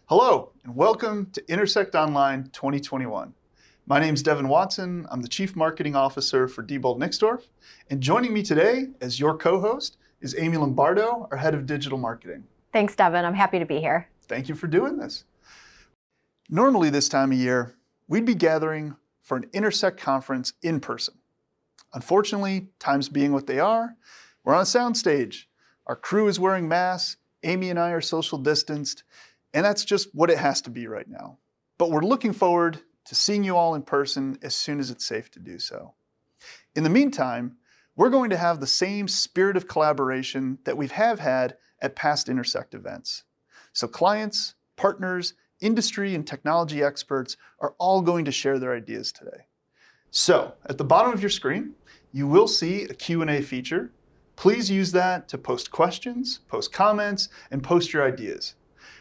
Hello, and welcome to Intersect Online 2021. My name is Devin Watson. I'm the Chief Marketing Officer for Diebold Nixdorf, and joining me today as your co-host is Amy Lombardo, our Head of Digital Marketing. Thanks, Devin. I'm happy to be here. Thank you for doing this. Normally this time of year, we'd be gathering for an Intersect conference in person. Unfortunately, times being what they are, we're on a soundstage. Our crew is wearing masks, Amy and I are social distanced, and that's just what it has to be right now. But we're looking forward to seeing you all in person as soon as it's safe to do so. In the meantime, we're going to have the same spirit of collaboration that we have had at past Intersect events. So clients, partners, industry, and technology experts are all going to share their ideas today. So at the bottom of your screen, you will see a Q&A feature. Please use that to post questions, post comments, and post your ideas.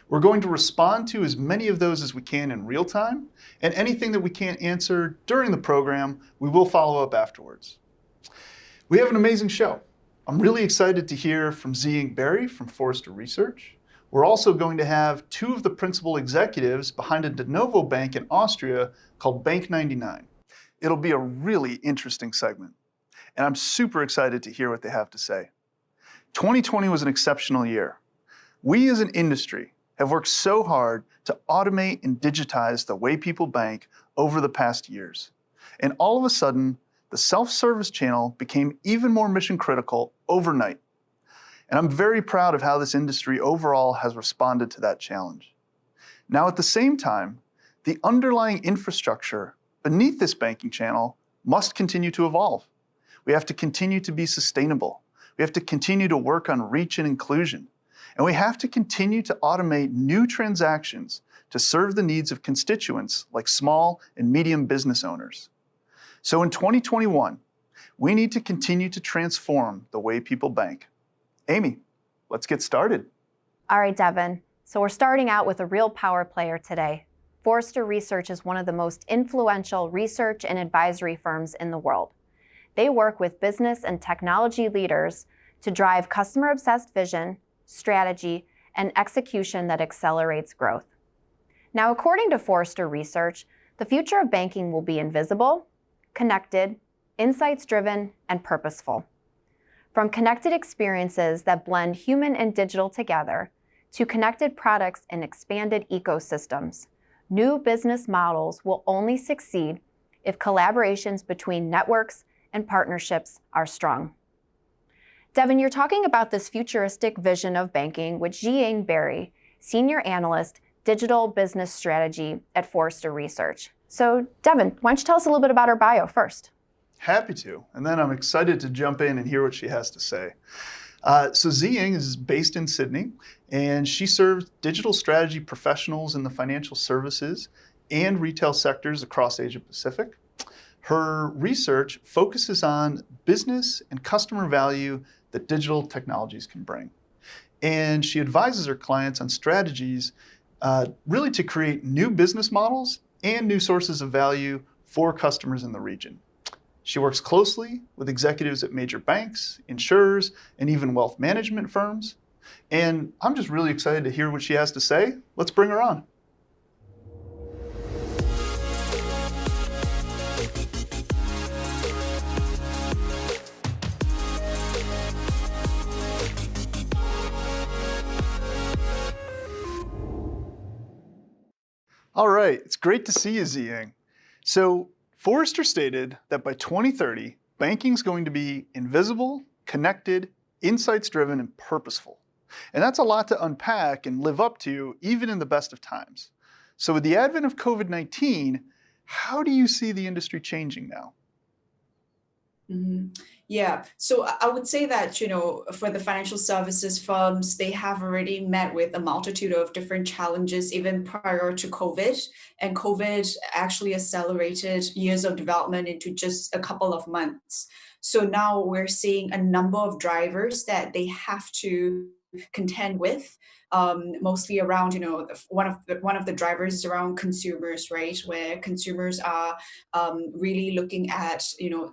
We're going to respond to as many of those as we can in real time, and anything that we can't answer during the program, we will follow up afterwards. We have an amazing show. I'm really excited to hear from Zhi-Ying Barry from Forrester Research. We're also going to have two of the principal executives behind a de novo bank in Austria called Bank 99. It'll be a really interesting segment, and I'm super excited to hear what they have to say. 2020 was an exceptional year. We as an industry have worked so hard to automate and digitize the way people bank over the past years. And all of a sudden, the self-service channel became even more mission critical overnight. And I'm very proud of how this industry overall has responded to that challenge. Now, at the same time, the underlying infrastructure beneath this banking channel must continue to evolve. We have to continue to be sustainable. We have to continue to work on reach and inclusion. And we have to continue to automate new transactions to serve the needs of constituents like small and medium business owners. So in 2021, we need to continue to transform the way people bank. Amy, let's get started. All right, Devin. So we're starting out with a real power player today. Forrester Research is one of the most influential research and advisory firms in the world. They work with business and technology leaders to drive customer-obsessed vision, strategy, and execution that accelerates growth. Now, according to Forrester Research, the future of banking will be invisible, connected, insights-driven, and purposeful. From connected experiences that blend human and digital together to connected products and expanded ecosystems, new business models will only succeed if collaborations between networks and partnerships are strong. Devin, you're talking about this futuristic vision of banking with Zhi-Ying Barry, Senior Analyst, Digital Business Strategy at Forrester Research. So, Devin, why don't you tell us a little bit about her bio first? Happy to, and then I'm excited to jump in and hear what she has to say. So Zhi-Ying is based in Sydney, and she serves digital strategy professionals in the financial services and retail sectors across Asia Pacific. Her research focuses on business and customer value that digital technologies can bring. And she advises her clients on strategies really to create new business models and new sources of value for customers in the region. She works closely with executives at major banks, insurers, and even wealth management firms. And I'm just really excited to hear what she has to say. Let's bring her on. All right, it's great to see you, Zhi-Ying. So Forrester stated that by 2030, banking is going to be invisible, connected, insights-driven, and purposeful. And that's a lot to unpack and live up to, even in the best of times. So with the advent of COVID-19, how do you see the industry changing now? Yeah, so I would say that, for the financial services firms, they have already met with a multitude of different challenges even prior to COVID. And COVID actually accelerated years of development into just a couple of months. So now we're seeing a number of drivers that they have to contend with. Mostly around, one of the drivers is around consumers, right? Where consumers are really looking at,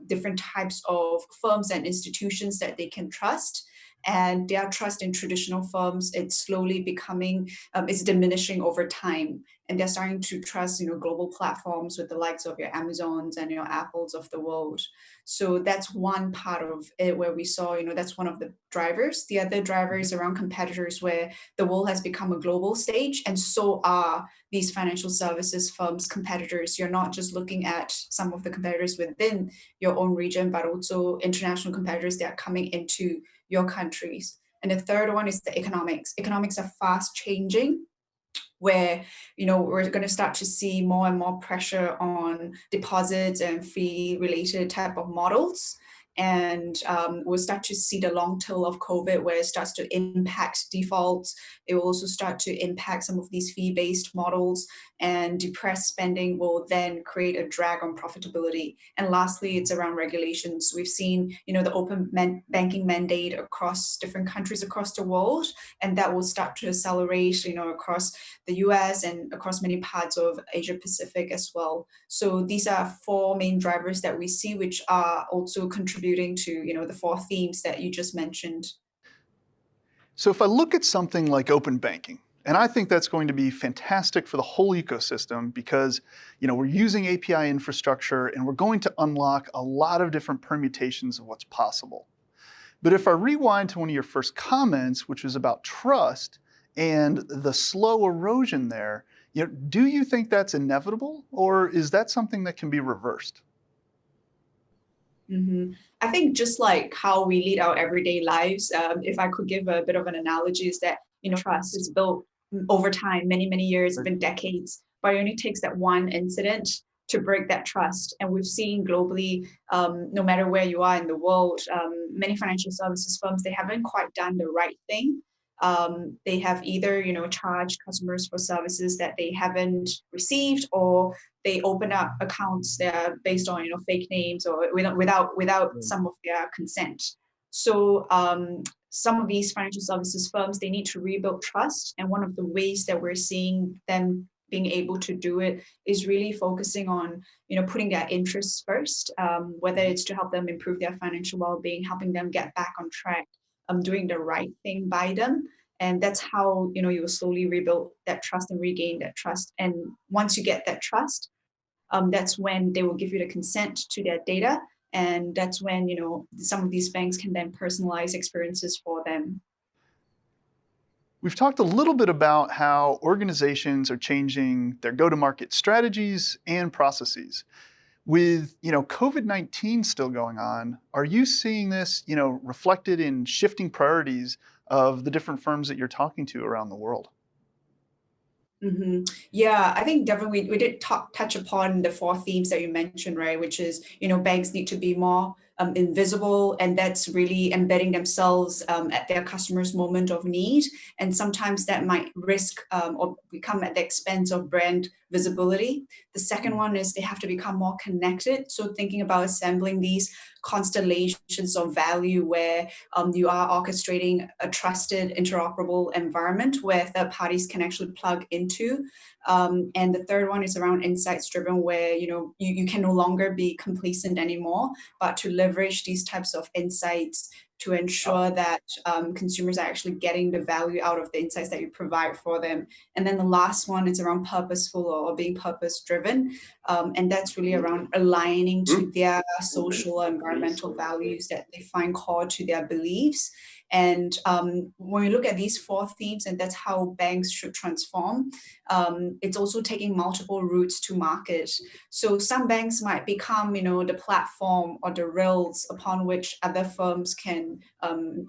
different types of firms and institutions that they can trust. and their trust in traditional firms, it's slowly becoming, it's diminishing over time. And they're starting to trust, global platforms with the likes of your Amazons and your Apples of the world. So that's one part of it where we saw, that's one of the drivers. The other driver is around competitors, where the world has become a global stage, and so are these financial services firms competitors. You're not just looking at some of the competitors within your own region, but also international competitors that are coming into your countries. And the third one is the economics. Economics are fast changing, where we're going to start to see more and more pressure on deposits and fee related type of models. And we'll start to see the long tail of COVID, where it starts to impact defaults. It will also start to impact some of these fee-based models, and depressed spending will then create a drag on profitability. And lastly, it's around regulations. We've seen, the open banking mandate across different countries across the world, and that will start to accelerate, across the US and across many parts of Asia Pacific as well. So these are four main drivers that we see, which are also contributing to, the four themes that you just mentioned. So if I look at something like open banking, and I think that's going to be fantastic for the whole ecosystem because, we're using API infrastructure and we're going to unlock a lot of different permutations of what's possible. But if I rewind to one of your first comments, which was about trust and the slow erosion there, do you think that's inevitable, or is that something that can be reversed? Mm-hmm. I think just like how we lead our everyday lives, if I could give a bit of an analogy, is that, trust is built over time, many, many years, even decades, but it only takes that one incident to break that trust. And we've seen globally, no matter where you are in the world, many financial services firms, they haven't quite done the right thing. They have either, charged customers for services that they haven't received, or they open up accounts that are based on, fake names, or without some of their consent. So some of these financial services firms, they need to rebuild trust. And one of the ways that we're seeing them being able to do it is really focusing on, putting their interests first, whether it's to help them improve their financial well-being, helping them get back on track, doing the right thing by them. And that's how, you will slowly rebuild that trust and regain that trust. And once you get that trust, that's when they will give you the consent to their data. And that's when, some of these banks can then personalize experiences for them. We've talked a little bit about how organizations are changing their go-to-market strategies and processes. With COVID-19 still going on, are you seeing this reflected in shifting priorities of the different firms that you're talking to around the world? Mm-hmm. Yeah, I think definitely we did touch upon the four themes that you mentioned, right? Which is, banks need to be more invisible, and that's really embedding themselves at their customers' moment of need. And sometimes that might risk or become at the expense of brand visibility. The second one is they have to become more connected. So thinking about assembling these constellations of value where you are orchestrating a trusted, interoperable environment where third parties can actually plug into. And the third one is around insights driven, where you can no longer be complacent anymore, but to leverage these types of insights to ensure that consumers are actually getting the value out of the insights that you provide for them. And then the last one is around purposeful or being purpose driven. And that's really around aligning to their social or environmental values that they find core to their beliefs. And when we look at these four themes, and that's how banks should transform, it's also taking multiple routes to market. So some banks might become, the platform or the rails upon which other firms can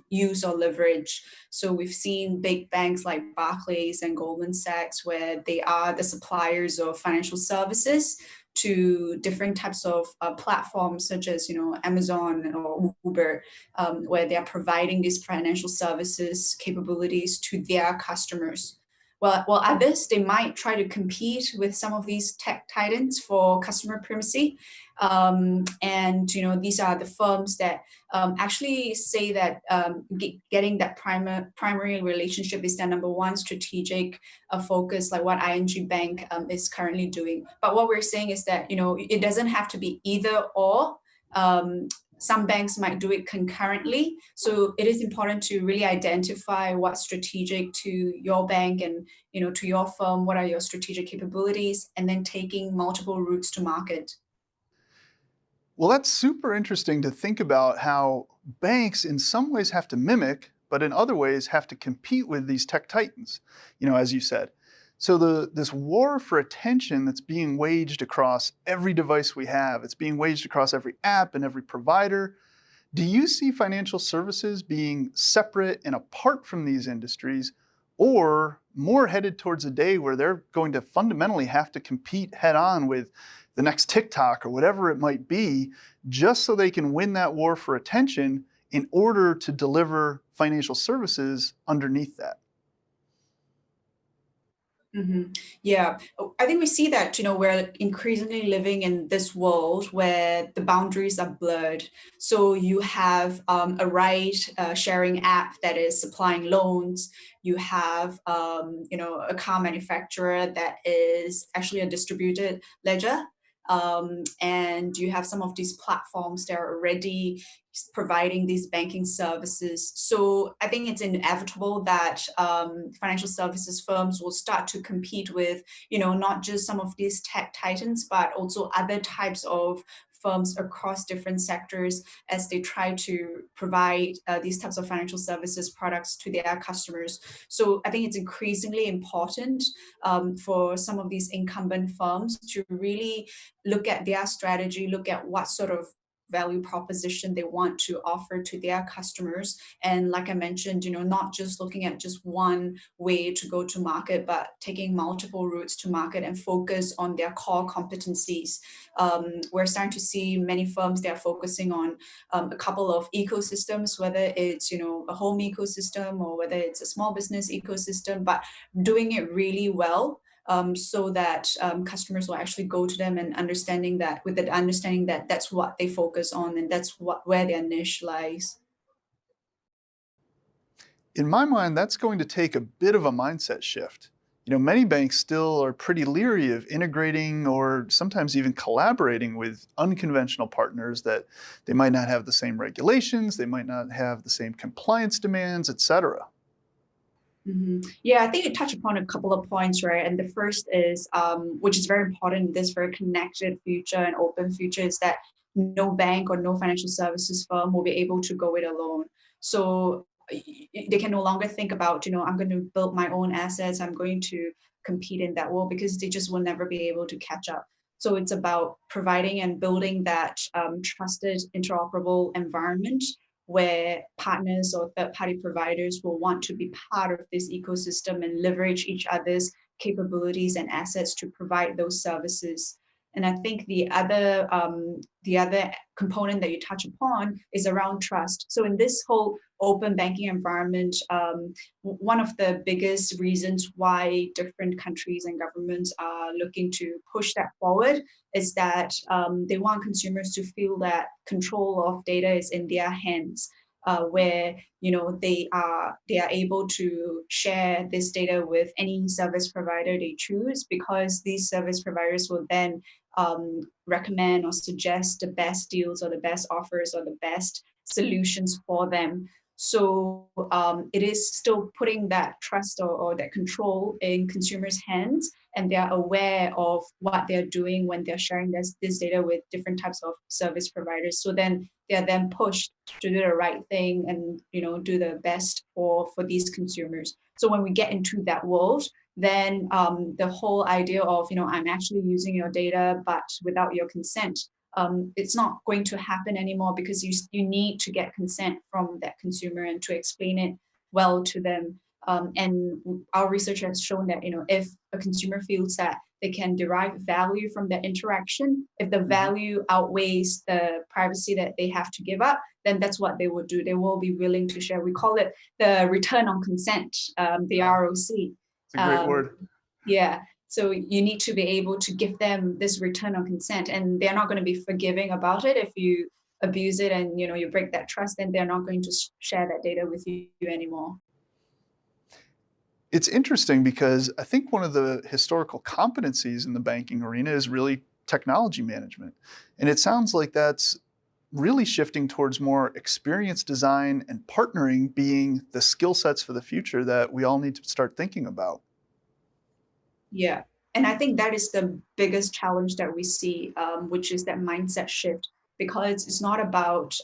use or leverage. So we've seen big banks like Barclays and Goldman Sachs, where they are the suppliers of financial services to different types of platforms such as Amazon or Uber, where they are providing these financial services capabilities to their customers. Well, others, they might try to compete with some of these tech titans for customer primacy. And these are the firms that actually say that getting that primary relationship is their number one strategic focus, like what ING Bank is currently doing. But what we're saying is that it doesn't have to be either or. Some banks might do it concurrently. So it is important to really identify what's strategic to your bank and to your firm, what are your strategic capabilities, and then taking multiple routes to market. Well, that's super interesting to think about how banks in some ways have to mimic, but in other ways have to compete with these tech titans, as you said. So this war for attention that's being waged across every device we have, it's being waged across every app and every provider. Do you see financial services being separate and apart from these industries, or more headed towards a day where they're going to fundamentally have to compete head on with the next TikTok or whatever it might be, just so they can win that war for attention in order to deliver financial services underneath that? Yeah, I think we see that, we're increasingly living in this world where the boundaries are blurred. So you have a ride sharing app that is supplying loans. You have, a car manufacturer that is actually a distributed ledger. And you have some of these platforms that are already providing these banking services. So I think it's inevitable that financial services firms will start to compete with, not just some of these tech titans, but also other types of firms across different sectors as they try to provide these types of financial services products to their customers. So I think it's increasingly important for some of these incumbent firms to really look at their strategy, look at what sort of value proposition they want to offer to their customers. And like I mentioned, not just looking at just one way to go to market, but taking multiple routes to market and focus on their core competencies. We're starting to see many firms that are focusing on a couple of ecosystems, whether it's a home ecosystem or whether it's a small business ecosystem, but doing it really well, so that customers will actually go to them and understanding that with the understanding that that's what they focus on and that's where their niche lies. In my mind, that's going to take a bit of a mindset shift. Many banks still are pretty leery of integrating or sometimes even collaborating with unconventional partners that they might not have the same regulations, they might not have the same compliance demands, et cetera. Yeah, I think you touched upon a couple of points, right? And the first is, which is very important in this very connected future and open future, is that no bank or no financial services firm will be able to go it alone. So they can no longer think about, I'm going to build my own assets, I'm going to compete in that world, because they just will never be able to catch up. So it's about providing and building that trusted, interoperable environment where partners or third-party providers will want to be part of this ecosystem and leverage each other's capabilities and assets to provide those services. And I think the other component that you touch upon is around trust. So in this whole open banking environment, one of the biggest reasons why different countries and governments are looking to push that forward is that they want consumers to feel that control of data is in their hands, where they are able to share this data with any service provider they choose, because these service providers will then recommend or suggest the best deals or the best offers or the best solutions for them. So it is still putting that trust or that control in consumers' hands, and they're aware of what they're doing when they're sharing this data with different types of service providers. So then they're then pushed to do the right thing and do the best for these consumers. So when we get into that world, then the whole idea of I'm actually using your data but without your consent, it's not going to happen anymore, because you need to get consent from that consumer and to explain it well to them. And our research has shown that if a consumer feels that they can derive value from that interaction, if the value outweighs the privacy that they have to give up, then that's what they will do. They will be willing to share. We call it the return on consent, the ROC. It's a great word. Yeah. So you need to be able to give them this return on consent, and they're not going to be forgiving about it. If you abuse it and you break that trust, then they're not going to share that data with you anymore. It's interesting because I think one of the historical competencies in the banking arena is really technology management. And it sounds like that's really shifting towards more experience design and partnering being the skill sets for the future that we all need to start thinking about. Yeah. And I think that is the biggest challenge that we see, which is that mindset shift, because it's not about,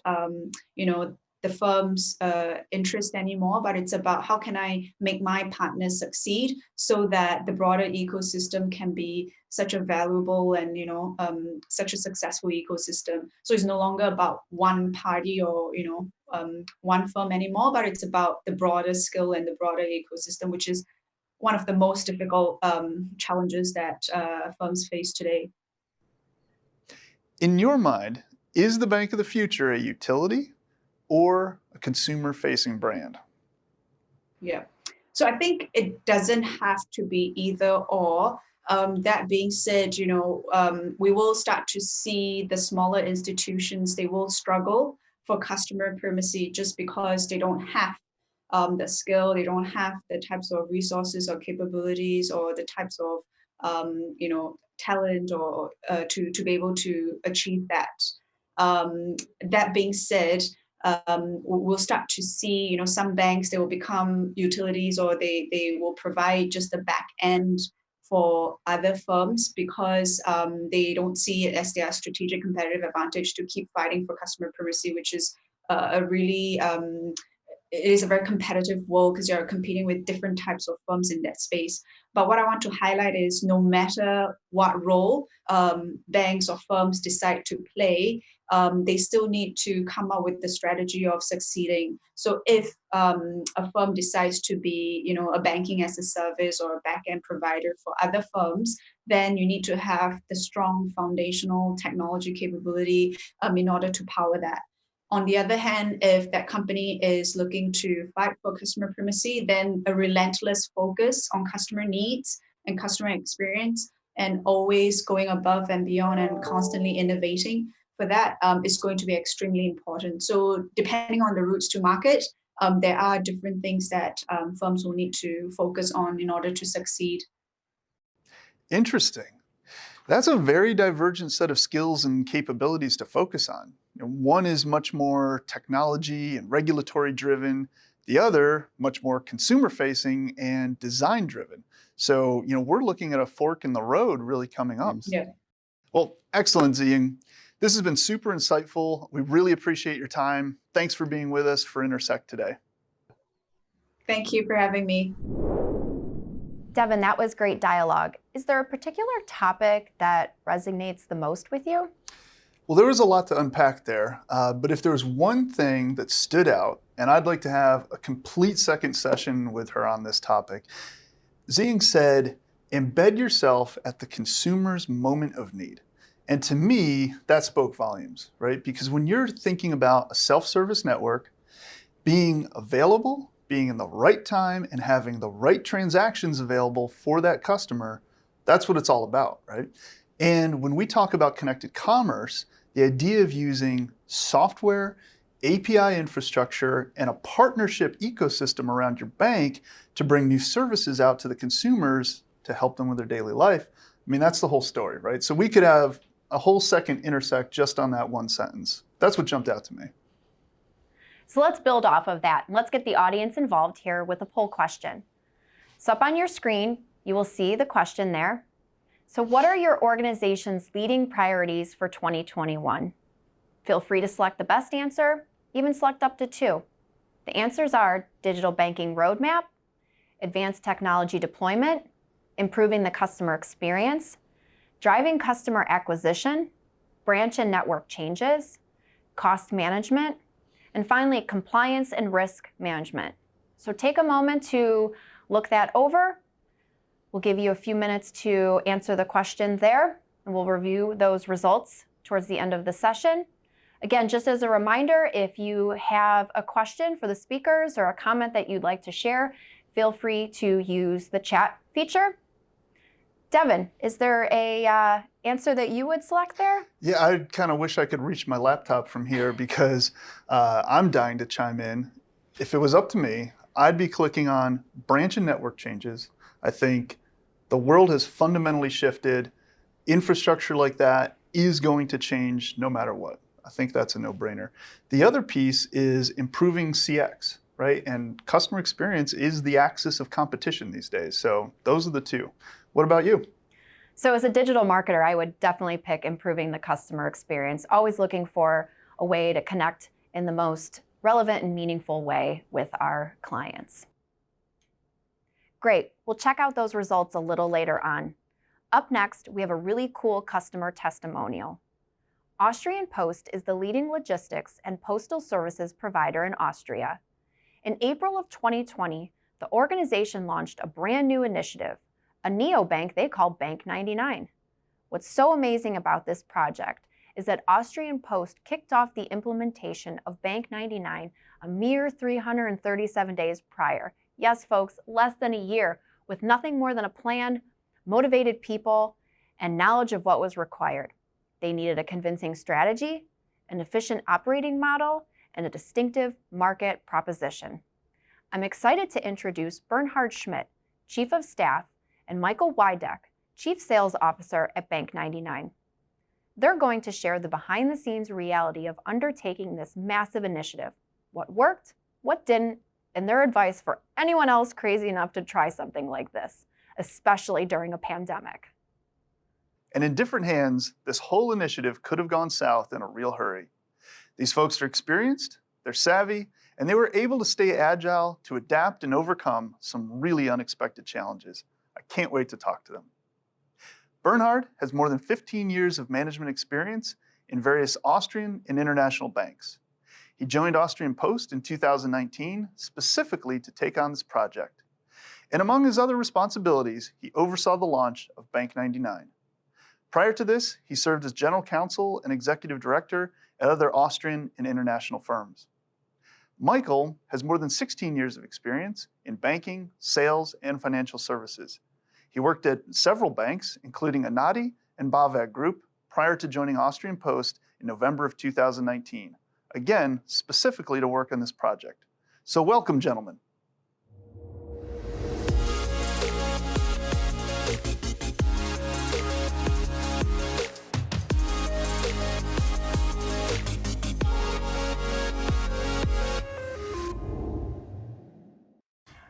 the firm's interest anymore, but it's about how can I make my partners succeed so that the broader ecosystem can be such a valuable and, such a successful ecosystem. So it's no longer about one party or, one firm anymore, but it's about the broader skill and the broader ecosystem, which is one of the most difficult challenges that firms face today. In your mind, is the bank of the future a utility or a consumer-facing brand? Yeah. So I think it doesn't have to be either or. That being said, we will start to see the smaller institutions, they will struggle for customer primacy just because they don't have the skill, they don't have the types of resources or capabilities or the types of talent or to be able to achieve that. That being said, we'll start to see, some banks, they will become utilities or they will provide just the back end for other firms because they don't see it as their strategic competitive advantage to keep fighting for customer primacy, which is a really it is a very competitive world because you're competing with different types of firms in that space. But what I want to highlight is no matter what role banks or firms decide to play, they still need to come up with the strategy of succeeding. So if a firm decides to be, a banking as a service or a back-end provider for other firms, then you need to have the strong foundational technology capability in order to power that. On the other hand, if that company is looking to fight for customer primacy, then a relentless focus on customer needs and customer experience and always going above and beyond and constantly innovating for that is going to be extremely important. So depending on the routes to market, there are different things that firms will need to focus on in order to succeed. Interesting. That's a very divergent set of skills and capabilities to focus on. One is much more technology and regulatory driven, the other much more consumer facing and design driven. So, we're looking at a fork in the road really coming up. Yeah. Well, excellent, Zhi-Ying. This has been super insightful. We really appreciate your time. Thanks for being with us for Intersect today. Thank you for having me. Devin, that was great dialogue. Is there a particular topic that resonates the most with you? Well, there was a lot to unpack there, but if there was one thing that stood out, and I'd like to have a complete second session with her on this topic, Zhi-Ying said, embed yourself at the consumer's moment of need. And to me, that spoke volumes, right? Because when you're thinking about a self-service network, being available, being in the right time, and having the right transactions available for that customer, that's what it's all about, right? And when we talk about connected commerce, the idea of using software, API infrastructure, and a partnership ecosystem around your bank to bring new services out to the consumers to help them with their daily life, that's the whole story, right? So we could have a whole second Intersect just on that one sentence. That's what jumped out to me. So let's build off of that. Let's get the audience involved here with a poll question. So up on your screen, you will see the question there. So what are your organization's leading priorities for 2021? Feel free to select the best answer, even select up to 2. The answers are digital banking roadmap, advanced technology deployment, improving the customer experience, driving customer acquisition, branch and network changes, cost management, and finally, compliance and risk management. So take a moment to look that over. We'll give you a few minutes to answer the question there, and we'll review those results towards the end of the session. Again, just as a reminder, if you have a question for the speakers or a comment that you'd like to share, feel free to use the chat feature. Devin, is there a answer that you would select there? Yeah, I kind of wish I could reach my laptop from here because I'm dying to chime in. If it was up to me, I'd be clicking on branch and network changes. I think the world has fundamentally shifted. Infrastructure like that is going to change no matter what. I think that's a no-brainer. The other piece is improving CX, right? And customer experience is the axis of competition these days. So those are the two. What about you? So as a digital marketer, I would definitely pick improving the customer experience, always looking for a way to connect in the most relevant and meaningful way with our clients. Great, we'll check out those results a little later on. Up next, we have a really cool customer testimonial. Austrian Post is the leading logistics and postal services provider in Austria. In April of 2020, the organization launched a brand new initiative, a neobank they call Bank 99. What's so amazing about this project is that Austrian Post kicked off the implementation of Bank 99 a mere 337 days prior. Yes, folks, less than a year, with nothing more than a plan, motivated people, and knowledge of what was required. They needed a convincing strategy, an efficient operating model, and a distinctive market proposition. I'm excited to introduce Bernhard Schmidt, Chief of Staff, and Michael Wiedeck, Chief Sales Officer at Bank 99. They're going to share the behind-the-scenes reality of undertaking this massive initiative, what worked, what didn't, and their advice for anyone else crazy enough to try something like this, especially during a pandemic. And in different hands, this whole initiative could have gone south in a real hurry. These folks are experienced, they're savvy, and they were able to stay agile to adapt and overcome some really unexpected challenges. I can't wait to talk to them. Bernhard has more than 15 years of management experience in various Austrian and international banks. He joined Austrian Post in 2019 specifically to take on this project. And among his other responsibilities, he oversaw the launch of Bank 99. Prior to this, he served as general counsel and executive director at other Austrian and international firms. Michael has more than 16 years of experience in banking, sales, and financial services. He worked at several banks, including Anati and Bavag Group, prior to joining Austrian Post in November of 2019, again, specifically to work on this project. So welcome, gentlemen.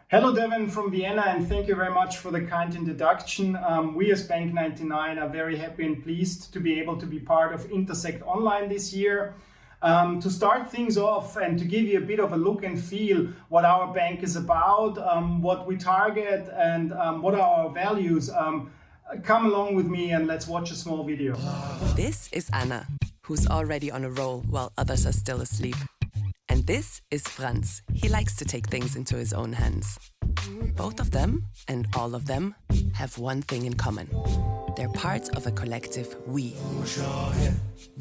Hello, Devin from Vienna, and thank you very much for the kind introduction. We as Bank 99 are very happy and pleased to be able to be part of Intersect Online this year. To start things off and to give you a bit of a look and feel what our bank is about, what we target, and what are our values, come along with me and let's watch a small video. This is Anna, who's already on a roll while others are still asleep. And this is Franz. He likes to take things into his own hands. Both of them, and all of them, have one thing in common. They're part of a collective we.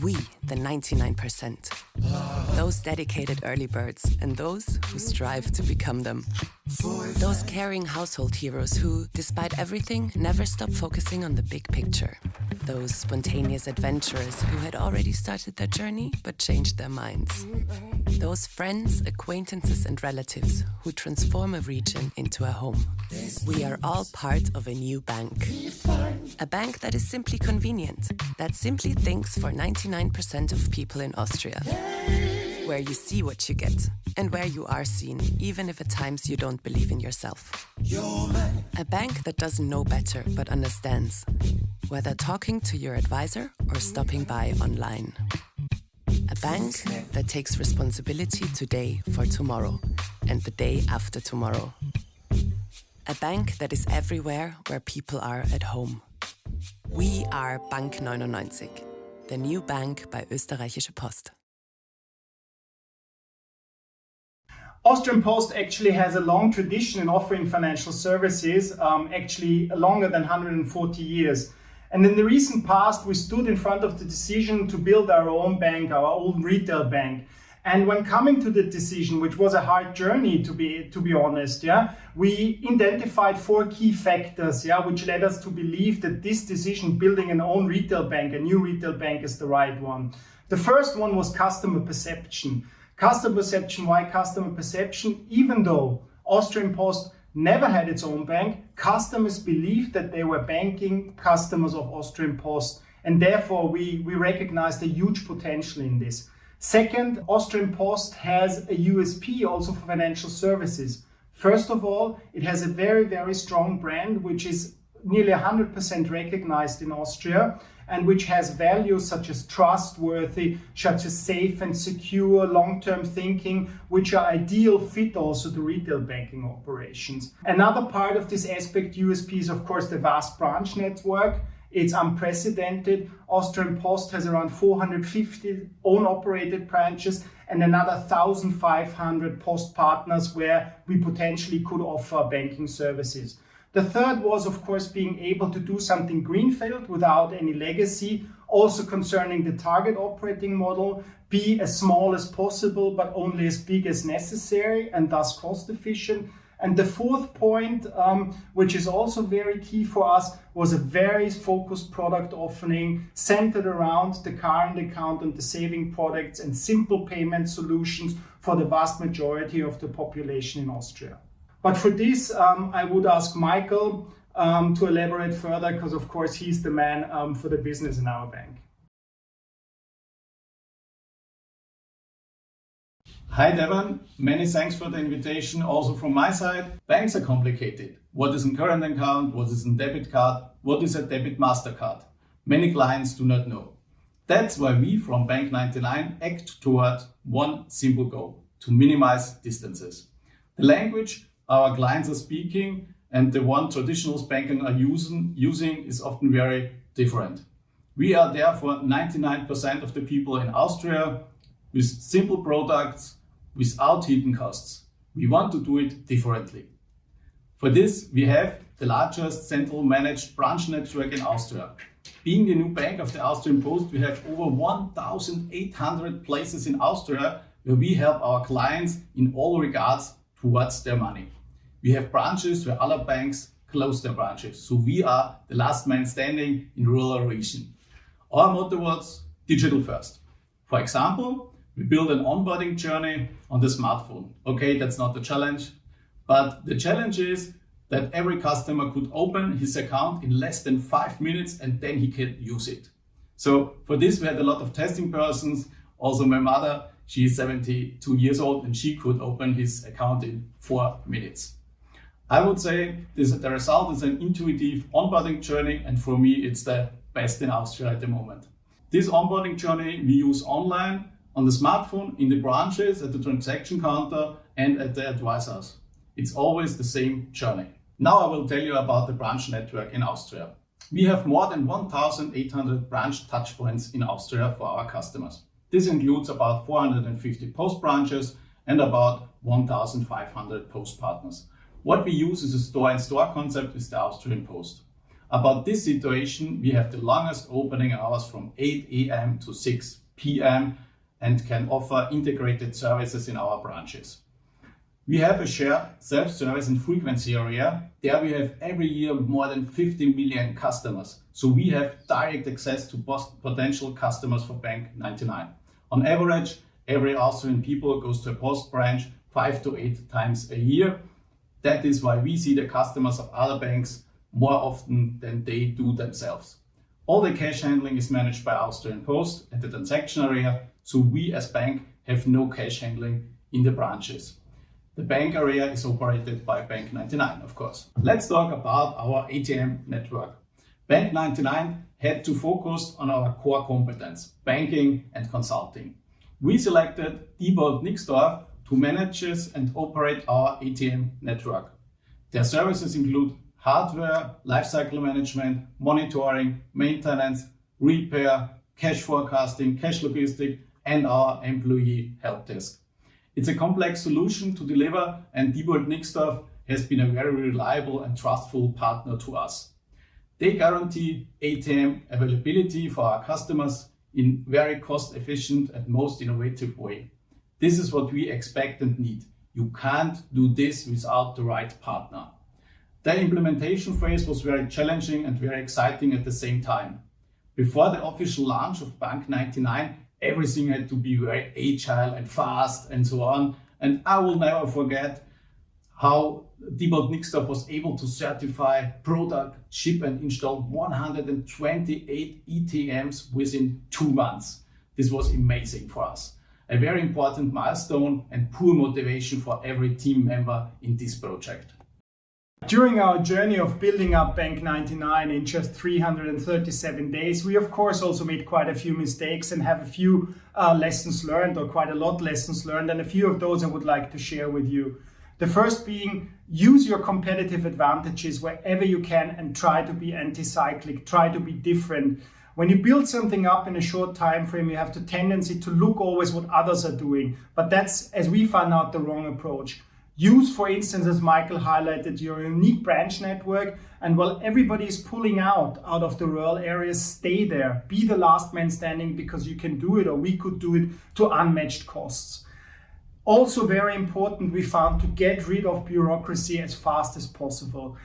We, the 99%. Those dedicated early birds and those who strive to become them. Those caring household heroes who, despite everything, never stop focusing on the big picture. Those spontaneous adventurers who had already started their journey but changed their minds. Those friends, acquaintances and relatives who transform a region into a home. We are all part of a new bank. A bank that is simply convenient, that simply thinks for 99% of people in Austria. Where you see what you get, and where you are seen, even if at times you don't believe in yourself. A bank that doesn't know better, but understands, whether talking to your advisor or stopping by online. A bank that takes responsibility today for tomorrow, and the day after tomorrow. A bank that is everywhere where people are at home. We are Bank 99, the new bank by Österreichische Post. Austrian Post actually has a long tradition in offering financial services, actually longer than 140 years. And in the recent past, we stood in front of the decision to build our own bank, our own retail bank. And when coming to the decision, which was a hard journey to be honest, we identified 4 key factors, which led us to believe that this decision, building an own retail bank, a new retail bank, is the right one. The first one was customer perception. Customer perception, why customer perception? Even though Austrian Post never had its own bank, customers believed that they were banking customers of Austrian Post. And therefore, we recognize the huge potential in this. Second, Austrian Post has a USP also for financial services. First of all, it has a very, very strong brand, which is nearly 100% recognized in Austria, and which has values such as trustworthy, such as safe and secure, long-term thinking, which are ideal fit also to retail banking operations. Another part of this aspect USP is, of course, the vast branch network. It's unprecedented. Austrian Post has around 450 own-operated branches and another 1,500 post partners where we potentially could offer banking services. The third was, of course, being able to do something greenfield without any legacy, also concerning the target operating model, be as small as possible, but only as big as necessary and thus cost efficient. And the fourth point, which is also very key for us, was a very focused product offering centered around the current account and the saving products and simple payment solutions for the vast majority of the population in Austria. But for this, I would ask Michael to elaborate further, because of course he's the man for the business in our bank. Hi Devon, many thanks for the invitation also from my side. Banks are complicated. What is a current account? What is a debit card? What is a debit MasterCard? Many clients do not know. That's why we from Bank99 act toward one simple goal: to minimize distances. The language our clients are speaking and the one traditional banking are using is often very different. We are therefore 99% of the people in Austria with simple products without hidden costs. We want to do it differently. For this, we have the largest central managed branch network in Austria. Being the new bank of the Austrian Post, we have over 1,800 places in Austria where we help our clients in all regards towards their money. We have branches where other banks close their branches, so we are the last man standing in rural region. Our motto was digital first. For example, we build an onboarding journey on the smartphone. Okay, that's not the challenge, but the challenge is that every customer could open his account in less than 5 minutes and then he can use it. So for this, we had a lot of testing persons. Also my mother, she is 72 years old and she could open his account in 4 minutes. I would say the result is an intuitive onboarding journey, and for me it's the best in Austria at the moment. This onboarding journey we use online, on the smartphone, in the branches, at the transaction counter and at the advisors. It's always the same journey. Now I will tell you about the branch network in Austria. We have more than 1,800 branch touchpoints in Austria for our customers. This includes about 450 post branches and about 1,500 post partners. What we use is a store-in-store concept with the Austrian Post. About this situation, we have the longest opening hours from 8 a.m. to 6 p.m. and can offer integrated services in our branches. We have a shared self-service and frequency area. There we have every year more than 50 million customers. So we have direct access to potential customers for Bank99. On average, every Austrian people goes to a post branch 5 to 8 times a year. That is why we see the customers of other banks more often than they do themselves. All the cash handling is managed by Austrian Post at the transaction area, so we as bank have no cash handling in the branches. The bank area is operated by Bank99, of course. Let's talk about our ATM network. Bank99 had to focus on our core competence, banking and consulting. We selected Diebold Nixdorf to manage and operate our ATM network. Their services include hardware, lifecycle management, monitoring, maintenance, repair, cash forecasting, cash logistics, and our employee help desk. It's a complex solution to deliver, and Diebold Nixdorf has been a very reliable and trustful partner to us. They guarantee ATM availability for our customers in very cost-efficient and most innovative way. This is what we expect and need. You can't do this without the right partner. The implementation phase was very challenging and very exciting at the same time. Before the official launch of Bank99, everything had to be very agile and fast and so on. And I will never forget how Diebold Nixdorf was able to certify, product, ship and install 128 ETMs within 2 months. This was amazing for us. A very important milestone and poor motivation for every team member in this project. During our journey of building up Bank 99 in just 337 days, we of course also made quite a few mistakes and have a few lessons learned, or quite a lot lessons learned, and a few of those I would like to share with you. The first being, use your competitive advantages wherever you can and try to be anti-cyclic, try to be different. When you build something up in a short time frame, you have the tendency to look always what others are doing, but that's, as we found out, the wrong approach. Use, for instance, as Michael highlighted, your unique branch network, and while everybody is pulling out of the rural areas, stay there. Be the last man standing, because you can do it, or we could do it, to unmatched costs. Also very important, we found, to get rid of bureaucracy as fast as possible.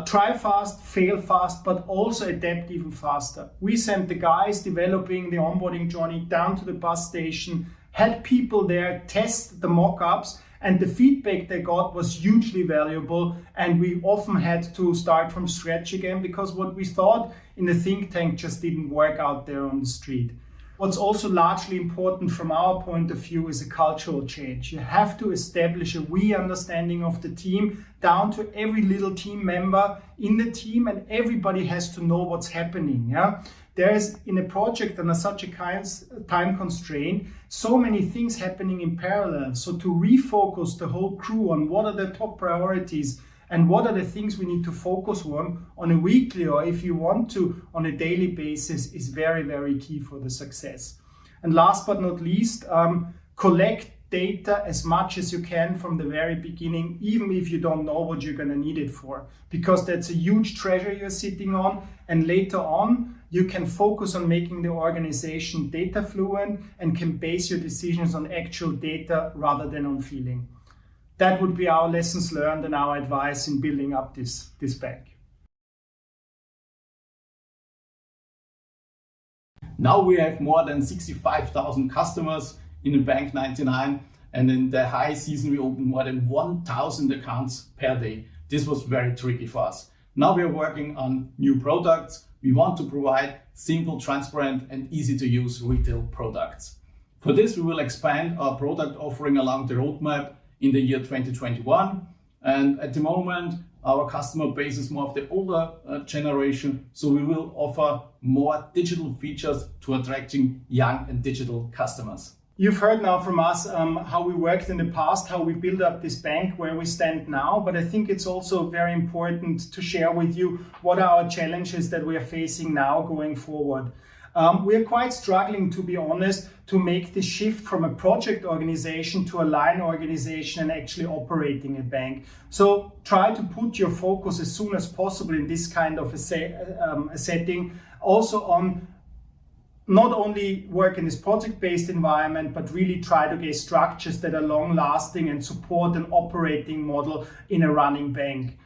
Try fast, fail fast, but also adapt even faster. We sent the guys developing the onboarding journey down to the bus station, had people there test the mock-ups, and the feedback they got was hugely valuable, and we often had to start from scratch again because what we thought in the think tank just didn't work out there on the street. What's also largely important from our point of view is a cultural change. You have to establish a we understanding of the team down to every little team member in the team, and everybody has to know what's happening. Yeah? There is, in a project under such a time constraint, so many things happening in parallel. So to refocus the whole crew on what are the top priorities and what are the things we need to focus on a weekly, or if you want to, on a daily basis, is very, very key for the success. And last but not least, collect data as much as you can from the very beginning, even if you don't know what you're going to need it for, because that's a huge treasure you're sitting on. And later on, you can focus on making the organization data fluent and can base your decisions on actual data rather than on feeling. That would be our lessons learned and our advice in building up this bank. Now we have more than 65,000 customers in the Bank 99, and in the high season we opened more than 1,000 accounts per day. This was very tricky for us. Now we are working on new products. We want to provide simple, transparent and easy to use retail products. For this we will expand our product offering along the roadmap in the year 2021, and at the moment our customer base is more of the older generation, so we will offer more digital features to attracting young and digital customers. You've heard now from us how we worked in the past, how we built up this bank, where we stand now, but I think it's also very important to share with you what are our challenges that we are facing now going forward. We are quite struggling, to be honest, to make the shift from a project organization to a line organization and actually operating a bank. So try to put your focus as soon as possible in this kind of a setting, also on not only work in this project-based environment, but really try to get structures that are long-lasting and support an operating model in a running bank.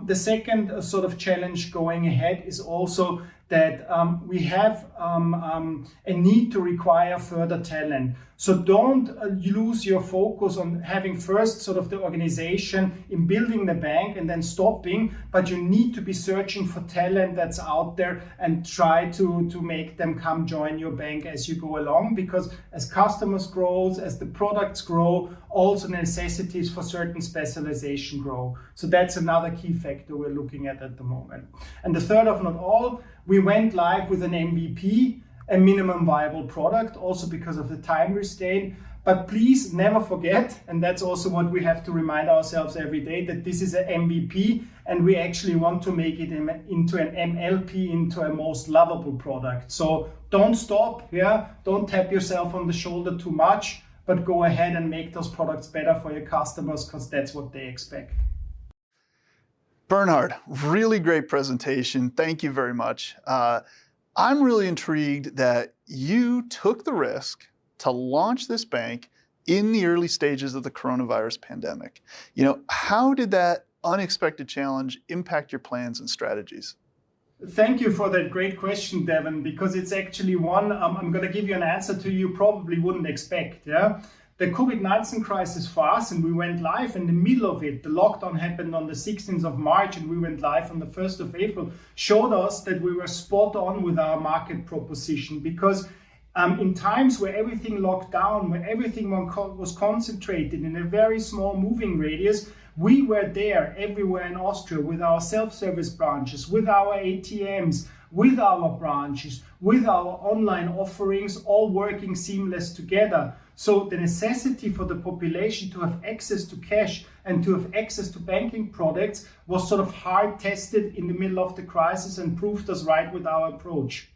The second sort of challenge going ahead is also that we have a need to require further talent. So don't lose your focus on having first sort of the organization in building the bank and then stopping, but you need to be searching for talent that's out there and try to make them come join your bank as you go along, because as customers grow, as the products grow, also necessities for certain specialization grow. So that's another key factor we're looking at the moment. And the third of not all, we went live with an MVP, a minimum viable product, also because of the time restraint. But please never forget, and that's also what we have to remind ourselves every day, that this is an MVP and we actually want to make it into an MLP, into a most lovable product. So don't stop, don't tap yourself on the shoulder too much, but go ahead and make those products better for your customers, because that's what they expect. Bernhard, really great presentation. Thank you very much. I'm really intrigued that you took the risk to launch this bank in the early stages of the coronavirus pandemic. How did that unexpected challenge impact your plans and strategies? Thank you for that great question, Devin, because it's actually one I'm going to give you an answer to you probably wouldn't expect. the COVID-19 crisis for us, and we went live in the middle of it. The lockdown happened on the 16th of March and we went live on the 1st of April, showed us that we were spot on with our market proposition, because in times where everything locked down, where everything was concentrated in a very small moving radius, we were there everywhere in Austria with our self-service branches, with our ATMs, with our branches, with our online offerings, all working seamless together. So the necessity for the population to have access to cash and to have access to banking products was sort of hard tested in the middle of the crisis and proved us right with our approach.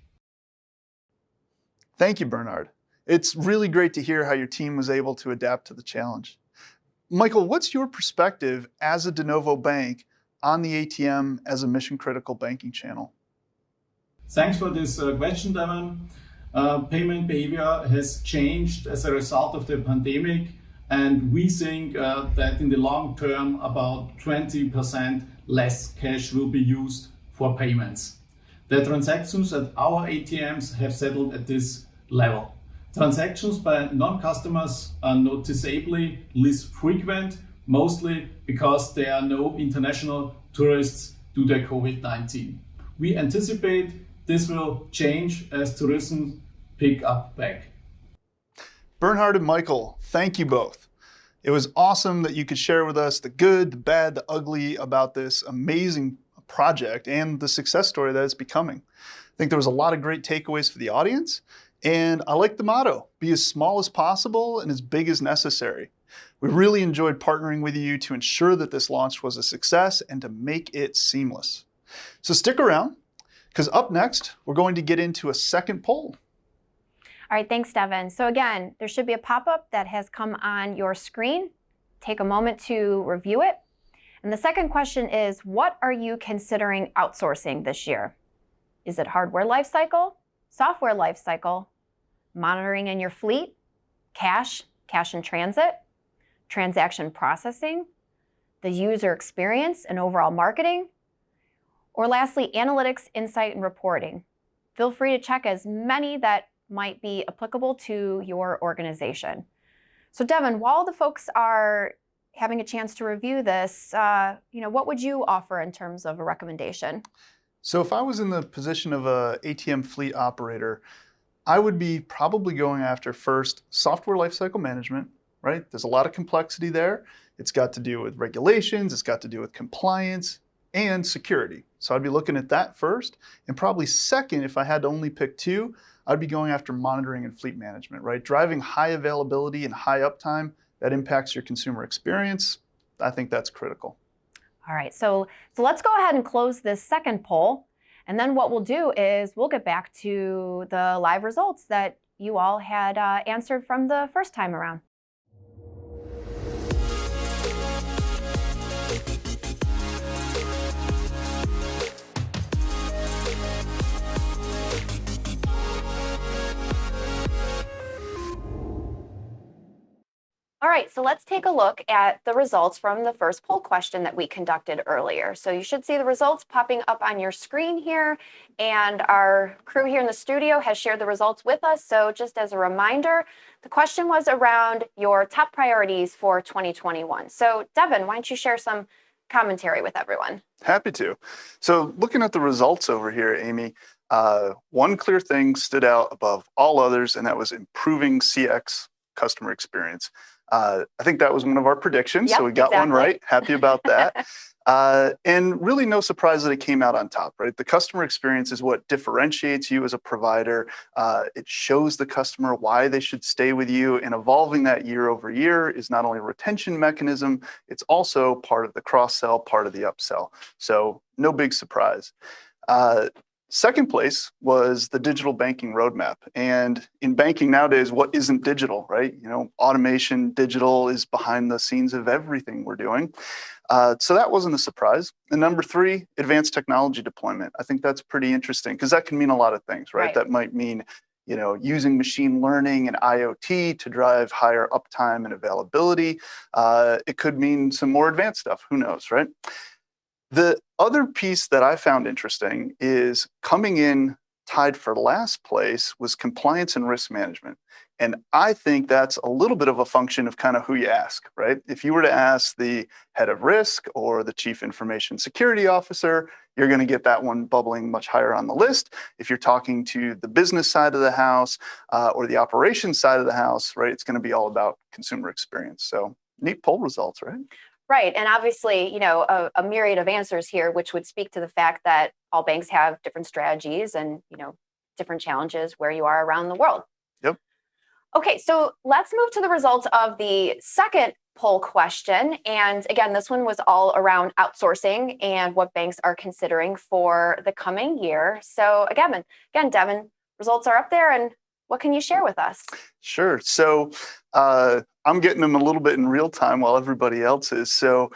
Thank you, Bernhard. It's really great to hear how your team was able to adapt to the challenge. Michael, what's your perspective as a de novo bank on the ATM as a mission-critical banking channel? Thanks for this question, Devon. Payment behavior has changed as a result of the pandemic, and we think that in the long term, about 20% less cash will be used for payments. The transactions at our ATMs have settled at this level. Transactions by non-customers are noticeably less frequent, mostly because there are no international tourists due to COVID-19. We anticipate this will change as tourism pick up back. Bernhard and Michael, thank you both. It was awesome that you could share with us the good, the bad, the ugly about this amazing project and the success story that it's becoming. I think there was a lot of great takeaways for the audience, and I like the motto, be as small as possible and as big as necessary. We really enjoyed partnering with you to ensure that this launch was a success and to make it seamless. So stick around, because up next, we're going to get into a second poll. All right, thanks, Devon. So again, there should be a pop-up that has come on your screen. Take a moment to review it. And the second question is, what are you considering outsourcing this year? Is it hardware lifecycle, software lifecycle, monitoring in your fleet, cash in transit, transaction processing, the user experience and overall marketing, or lastly, analytics, insight, and reporting? Feel free to check as many that might be applicable to your organization. So Devon, while the folks are having a chance to review this, what would you offer in terms of a recommendation? So if I was in the position of a ATM fleet operator, I would be probably going after first software lifecycle management, right? There's a lot of complexity there. It's got to do with regulations, it's got to do with compliance and security. So I'd be looking at that first. And probably second, if I had to only pick two, I'd be going after monitoring and fleet management, right? Driving high availability and high uptime that impacts your consumer experience. I think that's critical. All right, so let's go ahead and close this second poll. And then what we'll do is we'll get back to the live results that you all had answered from the first time around. All right, so let's take a look at the results from the first poll question that we conducted earlier. So you should see the results popping up on your screen here, and our crew here in the studio has shared the results with us. So just as a reminder, the question was around your top priorities for 2021. So Devon, why don't you share some commentary with everyone? Happy to. So looking at the results over here, Amy, one clear thing stood out above all others, and that was improving CX customer experience. I think that was one of our predictions, so we got one right. Happy about that. And really no surprise that it came out on top, right? The customer experience is what differentiates you as a provider. It shows the customer why they should stay with you, and evolving that year over year is not only a retention mechanism, it's also part of the cross-sell, part of the upsell. So no big surprise. Second place was the digital banking roadmap. And in banking nowadays, what isn't digital, right? Automation, digital is behind the scenes of everything we're doing. So that wasn't a surprise. And number three, advanced technology deployment. I think that's pretty interesting because that can mean a lot of things, right? That might mean, using machine learning and IoT to drive higher uptime and availability. It could mean some more advanced stuff. Who knows, right? The other piece that I found interesting is coming in tied for last place was compliance and risk management. And I think that's a little bit of a function of kind of who you ask, right? If you were to ask the head of risk or the chief information security officer, you're going to get that one bubbling much higher on the list. If you're talking to the business side of the house or the operations side of the house, right, it's going to be all about consumer experience. So neat poll results, right? Right. And obviously, a myriad of answers here, which would speak to the fact that all banks have different strategies and, different challenges where you are around the world. Yep. Okay, so let's move to the results of the second poll question. And again, this one was all around outsourcing and what banks are considering for the coming year. So again, Devin, results are up there, and what can you share with us? Sure. So I'm getting them a little bit in real time while everybody else is. So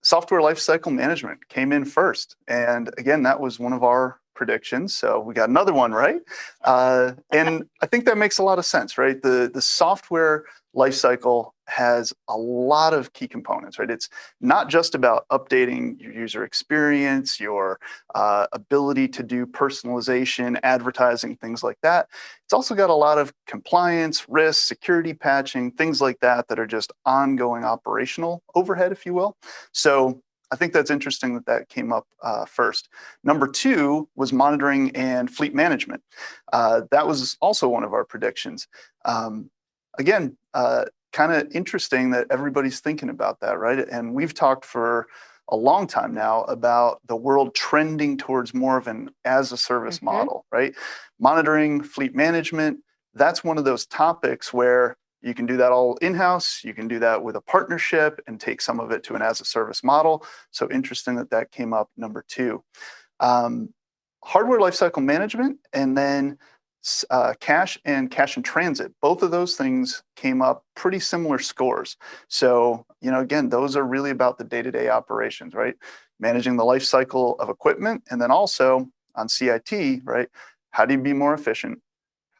software lifecycle management came in first. And again, that was one of our predictions. So we got another one right. And I think that makes a lot of sense, right? The software lifecycle has a lot of key components, right? It's not just about updating your user experience, your ability to do personalization, advertising, things like that. It's also got a lot of compliance, risk, security patching, things like that that are just ongoing operational overhead, if you will. So I think that's interesting that came up first. Number two was monitoring and fleet management. That was also one of our predictions. Again, kind of interesting that everybody's thinking about that, right? And we've talked for a long time now about the world trending towards more of an as-a-service model, right? Monitoring, fleet management, that's one of those topics where you can do that all in-house. You can do that with a partnership and take some of it to an as-a-service model. So interesting that came up number two. Hardware lifecycle management, and then cash and cash in transit. Both of those things came up pretty similar scores. So, again, those are really about the day-to-day operations, right? Managing the life cycle of equipment, and then also on CIT, right? How do you be more efficient?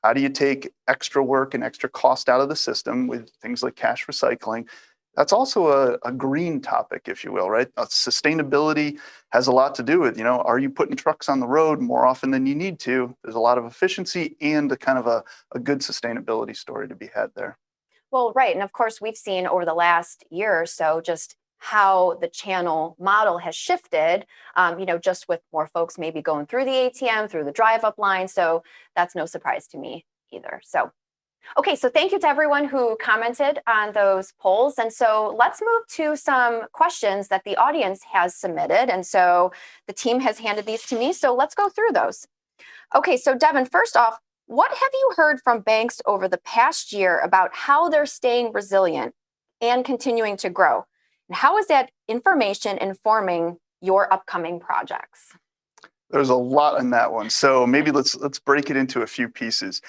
How do you take extra work and extra cost out of the system with things like cash recycling? That's also a green topic, if you will, right? Sustainability has a lot to do with, are you putting trucks on the road more often than you need to? There's a lot of efficiency and a kind of a good sustainability story to be had there. Well, right. And of course, we've seen over the last year or so just how the channel model has shifted, just with more folks maybe going through the ATM, through the drive-up line. So that's no surprise to me either. So, okay, so thank you to everyone who commented on those polls. And so let's move to some questions that the audience has submitted. And so the team has handed these to me. So let's go through those. Okay, so Devin, first off, what have you heard from banks over the past year about how they're staying resilient and continuing to grow? And how is that information informing your upcoming projects? There's a lot in that one. So maybe let's break it into a few pieces.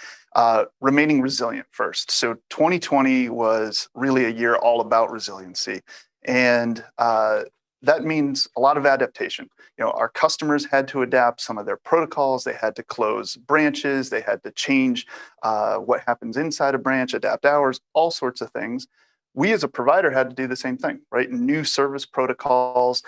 Remaining resilient first. So 2020 was really a year all about resiliency. And that means a lot of adaptation. Our customers had to adapt some of their protocols. They had to close branches. They had to change what happens inside a branch, adapt hours, all sorts of things. We as a provider had to do the same thing, right? New service protocols,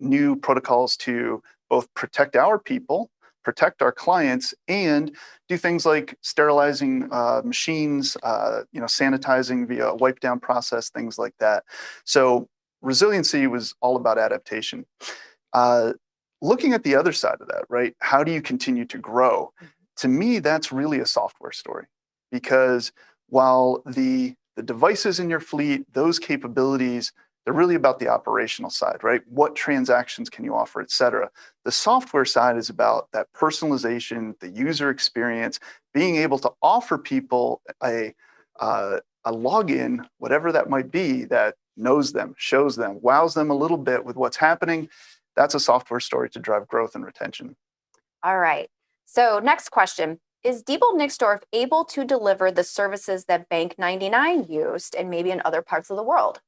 new protocols to both protect our people, protect our clients, and do things like sterilizing machines, sanitizing via a wipe down process, things like that. So resiliency was all about adaptation. Looking at the other side of that, right? How do you continue to grow? To me, that's really a software story, because while the devices in your fleet, those capabilities, they're really about the operational side, right? What transactions can you offer, et cetera. The software side is about that personalization, the user experience, being able to offer people a login, whatever that might be, that knows them, shows them, wows them a little bit with what's happening. That's a software story to drive growth and retention. All right. So next question. Is Diebold Nixdorf able to deliver the services that Bank 99 used and maybe in other parts of the world?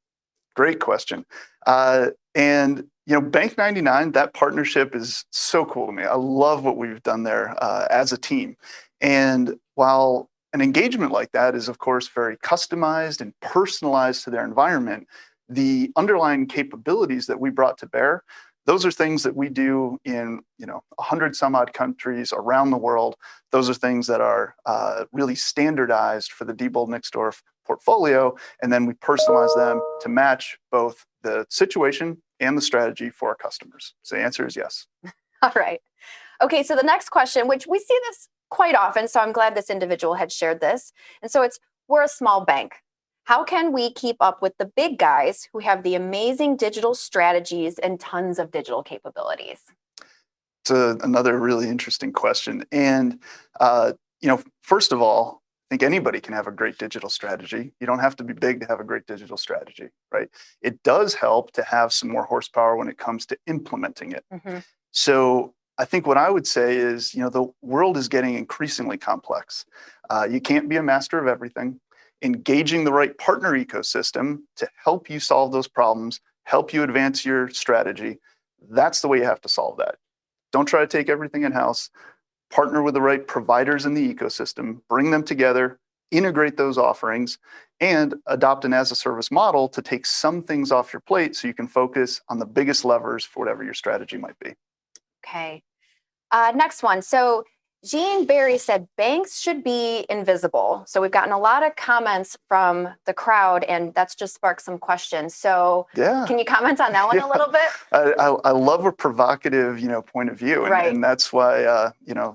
Great question. And Bank 99, that partnership is so cool to me. I love what we've done there as a team. And while an engagement like that is, of course, very customized and personalized to their environment, the underlying capabilities that we brought to bear, Those are things that we do in 100 some odd countries around the world. Those are things that are really standardized for the Diebold Nixdorf portfolio, and then we personalize them to match both the situation and the strategy for our customers. So the answer is yes. All right. Okay, so the next question, which we see this quite often, so I'm glad this individual had shared this. And so we're a small bank. How can we keep up with the big guys who have the amazing digital strategies and tons of digital capabilities? It's another really interesting question. And, first of all, I think anybody can have a great digital strategy. You don't have to be big to have a great digital strategy, right? It does help to have some more horsepower when it comes to implementing it. Mm-hmm. So I think what I would say is, the world is getting increasingly complex. You can't be a master of everything. Engaging the right partner ecosystem to help you solve those problems, help you advance your strategy, that's the way you have to solve that. Don't try to take everything in-house. Partner with the right providers in the ecosystem, bring them together, integrate those offerings, and adopt an as-a-service model to take some things off your plate so you can focus on the biggest levers for whatever your strategy might be. Okay. Next one. So Zhi-Ying Barry said banks should be invisible. So we've gotten a lot of comments from the crowd, and that's just sparked some questions. So can you comment on that one a little bit? I love a provocative, point of view. Right. And that's why,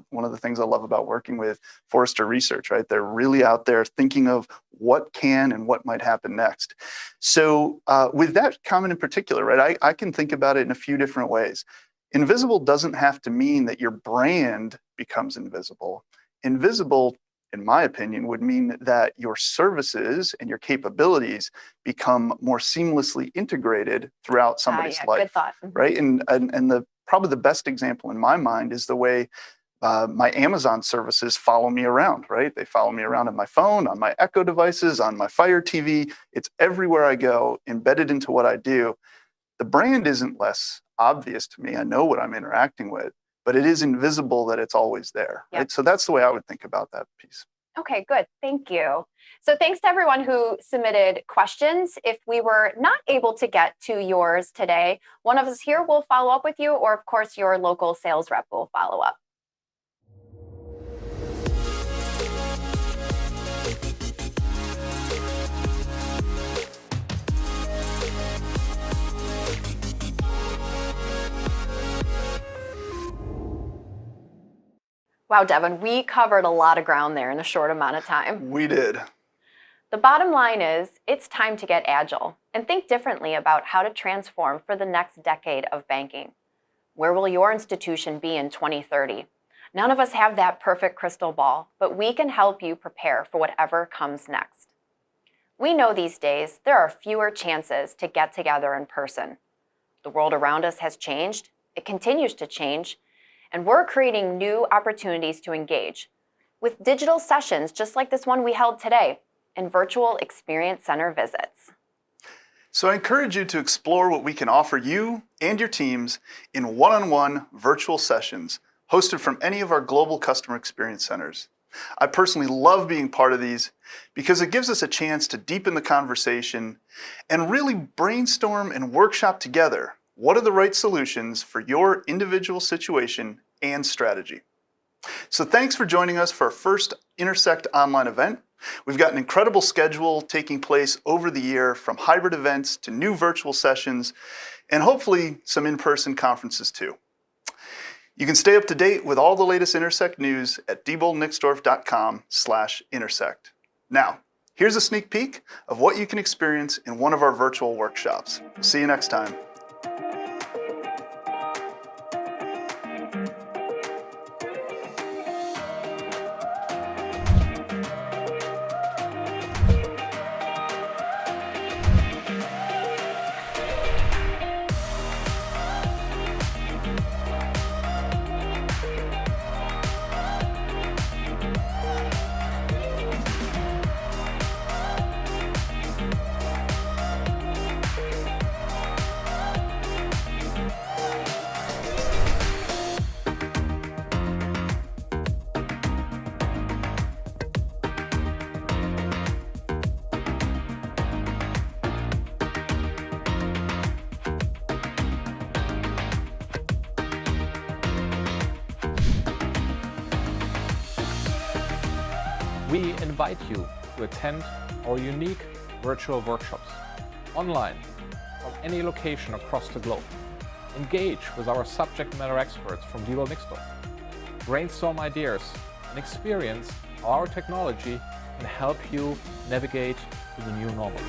one of the things I love about working with Forrester Research, right? They're really out there thinking of what can and what might happen next. So with that comment in particular, right, I can think about it in a few different ways. Invisible doesn't have to mean that your brand becomes invisible. Invisible, in my opinion, would mean that your services and your capabilities become more seamlessly integrated throughout somebody's life. Good thought. Mm-hmm. Right? And probably the best example in my mind is the way my Amazon services follow me around, right? They follow me around on my phone, on my Echo devices, on my Fire TV. It's everywhere I go, embedded into what I do. The brand isn't less obvious to me. I know what I'm interacting with, but it is invisible that it's always there. Yep. Right? So that's the way I would think about that piece. Okay, good. Thank you. So thanks to everyone who submitted questions. If we were not able to get to yours today, one of us here will follow up with you, or of course, your local sales rep will follow up. Wow, Devin, we covered a lot of ground there in a short amount of time. We did. The bottom line is, it's time to get agile and think differently about how to transform for the next decade of banking. Where will your institution be in 2030? None of us have that perfect crystal ball, but we can help you prepare for whatever comes next. We know these days there are fewer chances to get together in person. The world around us has changed, it continues to change, and we're creating new opportunities to engage with digital sessions just like this one we held today and virtual experience center visits. So I encourage you to explore what we can offer you and your teams in one-on-one virtual sessions hosted from any of our global customer experience centers. I personally love being part of these because it gives us a chance to deepen the conversation and really brainstorm and workshop together what are the right solutions for your individual situation and strategy. So thanks for joining us for our first Intersect Online event. We've got an incredible schedule taking place over the year, from hybrid events to new virtual sessions, and hopefully some in-person conferences too. You can stay up to date with all the latest Intersect news at dieboldnixdorf.com/intersect. Now, here's a sneak peek of what you can experience in one of our virtual workshops. See you next time. We invite you to attend our unique virtual workshops online from any location across the globe. Engage with our subject matter experts from Diebold Nixdorf. Brainstorm ideas and experience how our technology can help you navigate to the new normal.